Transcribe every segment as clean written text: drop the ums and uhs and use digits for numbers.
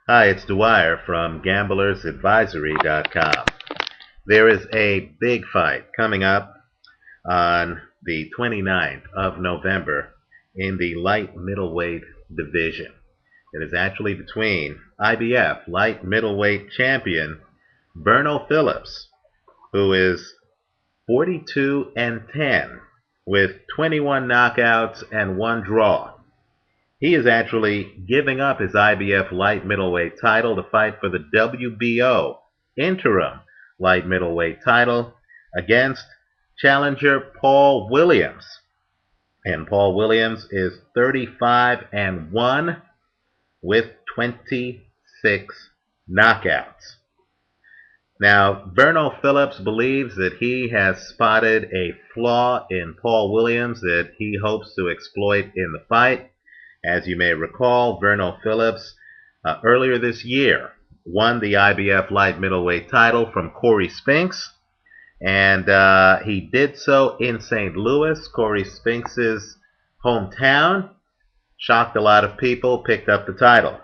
Hi, it's Dwyer from GamblersAdvisory.com. There is a big fight coming up on the 29th of November in the light middleweight division. It is actually between IBF light middleweight champion Verno Phillips, who is 42 and 10 with 21 knockouts and one draw. He is actually giving up his IBF light middleweight title to fight for the WBO interim light middleweight title against challenger Paul Williams. And Paul Williams is 35 and 1 with 26 knockouts. Now, Verno Phillips believes that he has spotted a flaw in Paul Williams that he hopes to exploit in the fight. As you may recall, Verno Phillips earlier this year won the IBF light middleweight title from Corey Spinks, and he did so in St. Louis, Corey Spinks' hometown. Shocked a lot of people, picked up the title.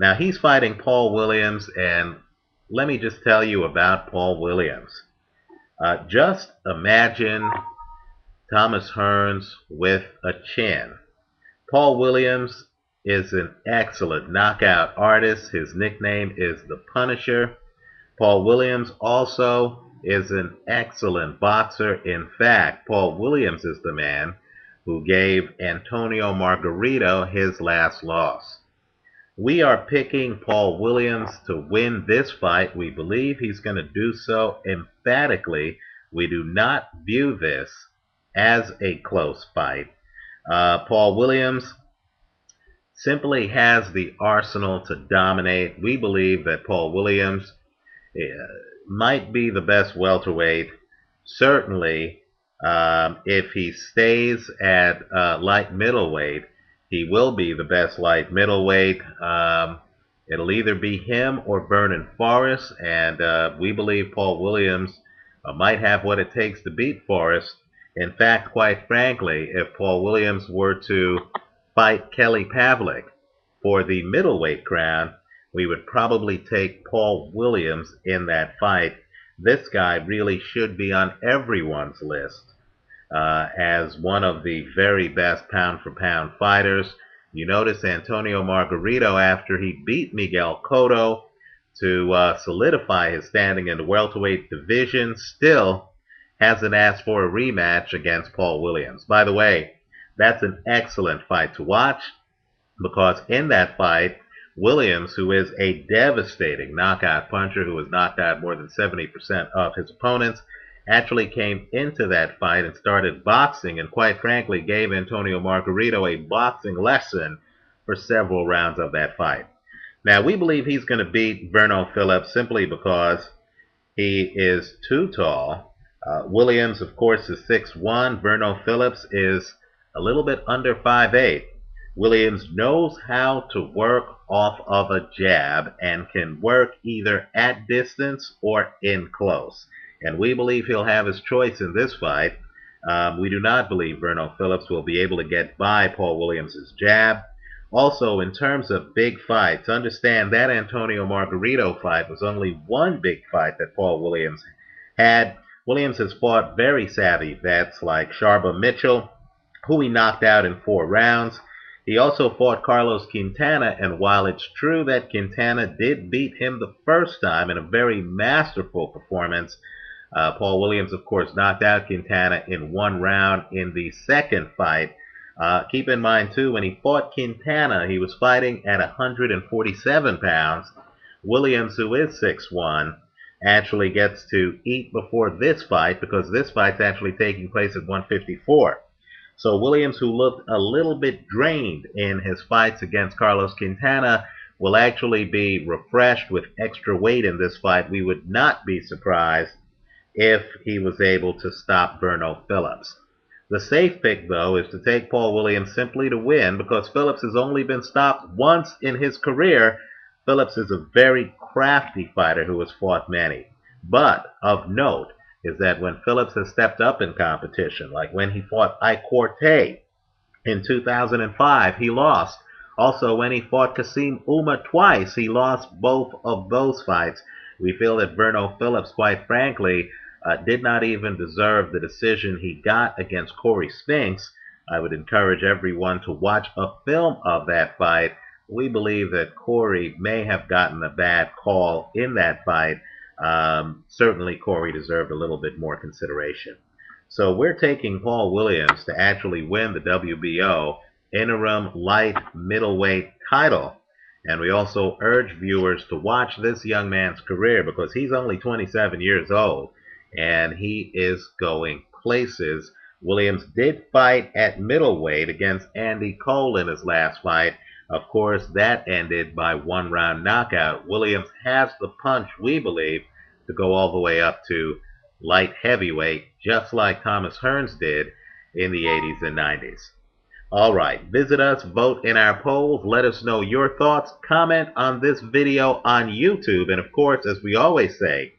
Now he's fighting Paul Williams, and let me just tell you about Paul Williams. Just imagine Thomas Hearns with a chin. Paul Williams is an excellent knockout artist. His nickname is the Punisher. Paul Williams also is an excellent boxer. In fact, Paul Williams is the man who gave Antonio Margarito his last loss. We are picking Paul Williams to win this fight. We believe he's going to do so emphatically. We do not view this as a close fight. Paul Williams simply has the arsenal to dominate. We believe that Paul Williams might be the best welterweight. Certainly, if he stays at light middleweight, he will be the best light middleweight. It'll either be him or Vernon Forrest, and we believe Paul Williams might have what it takes to beat Forrest. In fact, quite frankly, if Paul Williams were to fight Kelly Pavlik for the middleweight crown, we would probably take Paul Williams in that fight. This guy really should be on everyone's list as one of the very best pound-for-pound fighters. You notice Antonio Margarito, after he beat Miguel Cotto to solidify his standing in the welterweight division, still hasn't asked for a rematch against Paul Williams. By the way, that's an excellent fight to watch because in that fight, Williams, who is a devastating knockout puncher who has knocked out more than 70% of his opponents, actually came into that fight and started boxing and quite frankly gave Antonio Margarito a boxing lesson for several rounds of that fight. Now, we believe he's going to beat Verno Phillips simply because he is too tall. Williams, of course, is 6'1". Verno Phillips is a little bit under 5'8". Williams knows how to work off of a jab and can work either at distance or in close. And we believe he'll have his choice in this fight. We do not believe Verno Phillips will be able to get by Paul Williams' jab. Also, in terms of big fights, understand that Antonio Margarito fight was only one big fight that Paul Williams had. Williams has fought very savvy vets like Sharba Mitchell, who he knocked out in 4 rounds. He also fought Carlos Quintana, and while it's true that Quintana did beat him the first time in a very masterful performance, Paul Williams, of course, knocked out Quintana in 1 round in the second fight. Keep in mind, too, when he fought Quintana, he was fighting at 147 pounds. Williams, who is 6'1", actually gets to eat before this fight because this fight's actually taking place at 154. So Williams, who looked a little bit drained in his fights against Carlos Quintana, will actually be refreshed with extra weight in this fight. We would not be surprised if he was able to stop Verno Phillips. The safe pick, though, is to take Paul Williams simply to win because Phillips has only been stopped once in his career. Phillips is a very crafty fighter who has fought many. But of note is that when Phillips has stepped up in competition, like when he fought Ike Quartey in 2005, he lost. Also, when he fought Kasim Uma twice, he lost both of those fights. We feel that Verno Phillips, quite frankly, did not even deserve the decision he got against Corey Spinks. I would encourage everyone to watch a film of that fight. We believe that Corey may have gotten a bad call in that fight. Certainly, Corey deserved a little bit more consideration. So we're taking Paul Williams to actually win the WBO interim light middleweight title. And we also urge viewers to watch this young man's career because he's only 27 years old and he is going places. Williams did fight at middleweight against Andy Cole in his last fight. Of course, that ended by one round knockout. Williams has the punch, we believe, to go all the way up to light heavyweight, just like Thomas Hearns did in the 80s and 90s. All right, visit us, vote in our polls, let us know your thoughts, comment on this video on YouTube, and of course, as we always say,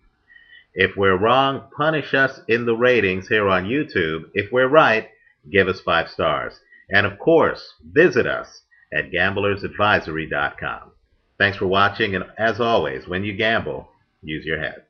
if we're wrong, punish us in the ratings here on YouTube. If we're right, give us 5 stars. And of course, visit us at gamblersadvisory.com. Thanks for watching, and as always, when you gamble, use your head.